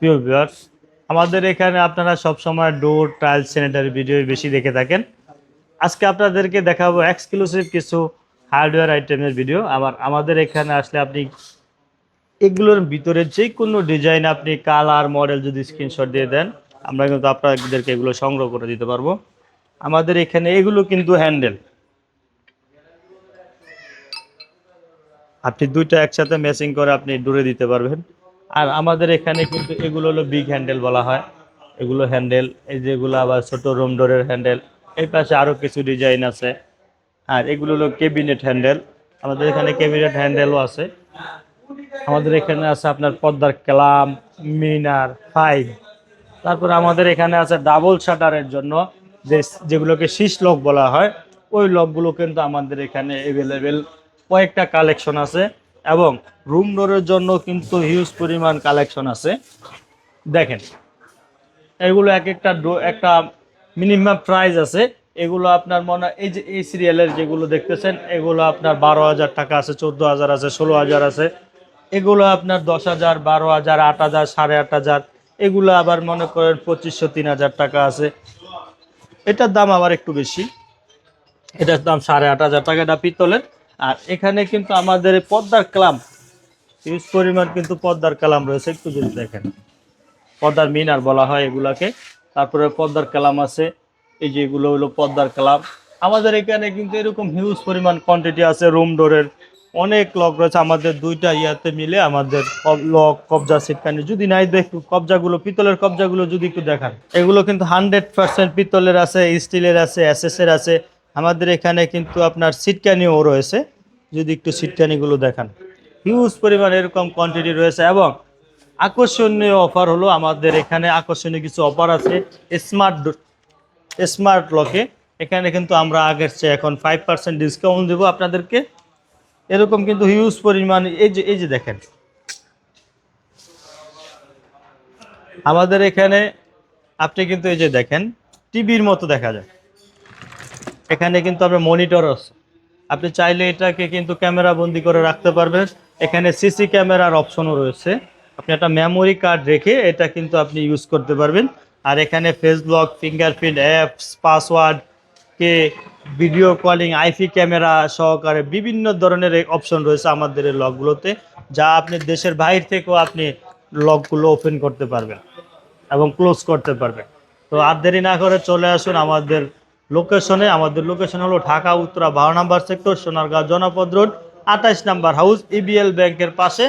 প্রিয় ভিউয়ার্স, আমাদের এখানে আপনারা সবসময় ডোর টাইলস স্যানিটারি ভিডিও বেশি দেখে থাকেন। আজকে আপনাদেরকে দেখাবো এক্সক্লুসিভ কিছু হার্ডওয়্যার আইটেমের ভিডিও। আবার আমাদের এখানে আসলে আপনি এগুলোর ভিতরে যে কোনো ডিজাইন, আপনি কালার মডেল যদি স্ক্রিনশট দিয়ে দেন, আমরা কিন্তু আপনাদেরকে এগুলো সংগ্রহ করে দিতে পারবো। আমাদের এখানে এগুলো কিন্তু হ্যান্ডেল, আপনি দুইটা একসাথে ম্যাচিং করে আপনি ডোরে দিতে পারবেন। আর আমাদের এখানে কিন্তু এগুলো হলো বিগ হ্যান্ডেল বলা হয়। এগুলো হ্যান্ডেল, এই যেগুলো আবার ছোট রুম ডোরের হ্যান্ডেল। এই পাশে আরও কিছু ডিজাইন আছে। আর এগুলো হলো ক্যাবিনেট হ্যান্ডেল, আমাদের এখানে ক্যাবিনেট হ্যান্ডেলও আছে। আমাদের এখানে আছে আপনার পর্দার ক্লাম, মিনার, ফাইভ। তারপরে আমাদের এখানে আছে ডাবল শাটারের জন্য যেগুলোকে শীষ লক বলা হয়, ওই লকগুলো কিন্তু আমাদের এখানে অ্যাভেলেবেল কয়েকটা কালেকশন আছে। এবং রুম ডোরের জন্য কিন্তু হিউজ পরিমাণ কালেকশন আছে। দেখেন, এগুলো এক একটা একটা মিনিমাম প্রাইস আছে। এগুলো আপনার মনে এই যে এই সিরিয়ালের যেগুলো দেখতেছেন, এগুলো আপনার 12,000 টাকা আছে, 14,000 আছে, 16,000 আছে। এগুলো আপনার 10,000, 12,000, 8,000, 8,500। এগুলো আবার মনে করেন 2,500, 3,000 টাকা আছে। এটার দাম আবার একটু বেশি, এটার দাম 8,500 টাকা, এটা পিতলের। আর এখানে কিন্তু আমাদের পর্দার ক্লাম হিউজ পরিমাণ কিন্তু পর্দার কালাম রয়েছে, একটু যদি দেখেন। পর্দার মিনার বলা হয় এগুলাকে। তারপরে পর্দার কালাম আছে, এই যে এগুলো হলো পর্দার কালাম। আমাদের এখানে কিন্তু এরকম হিউজ পরিমাণ কোয়ান্টিটি আছে। রুম ডোরের অনেক লক রয়েছে আমাদের দুইটা ইয়াতে মিলে। আমাদের লক, কবজা, সিটকানি যদি নাই দেখুন, কবজাগুলো পিতলের কবজাগুলো যদি একটু দেখান, এগুলো কিন্তু 100% পিতলের আছে, স্টিলের আছে, এসএসের আছে। আমাদের এখানে কিন্তু আপনার সিটকানিও রয়েছে, যদি একটু সিটকানিগুলো দেখান। হিউজ পরিমাণ এরকম কোয়ান্টিটি রয়েছে। এবং আকর্ষণীয় অফার হলো, আমাদের এখানে আকর্ষণীয় কিছু অফার আছে স্মার্ট লকে। এখানে কিন্তু আমরা আগের চেয়ে এখন 5% ডিসকাউন্ট দেবো আপনাদেরকে। এরকম কিন্তু হিউজ পরিমাণ, এই যে দেখেন, আমাদের এখানে আপনি কিন্তু এই যে দেখেন, টিভির মতো দেখা যায়। এখানে কিন্তু আপনার মনিটর আছে, আপনি চাইলে এটাকে কিন্তু ক্যামেরা বন্দি করে রাখতে পারবেন। এখানে সিসি ক্যামেরার অপশনও রয়েছে, আপনি একটা মেমোরি কার্ড রেখে এটা কিন্তু আপনি ইউজ করতে পারবেন। আর এখানে face lock, fingerprint, apps, password, কে ভিডিও কলিং, আইপি ক্যামেরা সহকারে বিভিন্ন ধরনের অপশন রয়েছে আমাদের এই লকগুলোতে, যা আপনি দেশের বাইরে থেকেও আপনি লকগুলো ওপেন করতে পারবেন এবং ক্লোজ করতে পারবেন। তো আর দেরি না করে চলে আসুন আমাদের লোকেশনে। আমাদের লোকেশন হলো ঢাকা উত্তরা 12 নম্বর সেক্টর, সোনারগাঁও জনপদ রোড, 28 নম্বর হাউস, ইবিএল ব্যাংকের পাশে।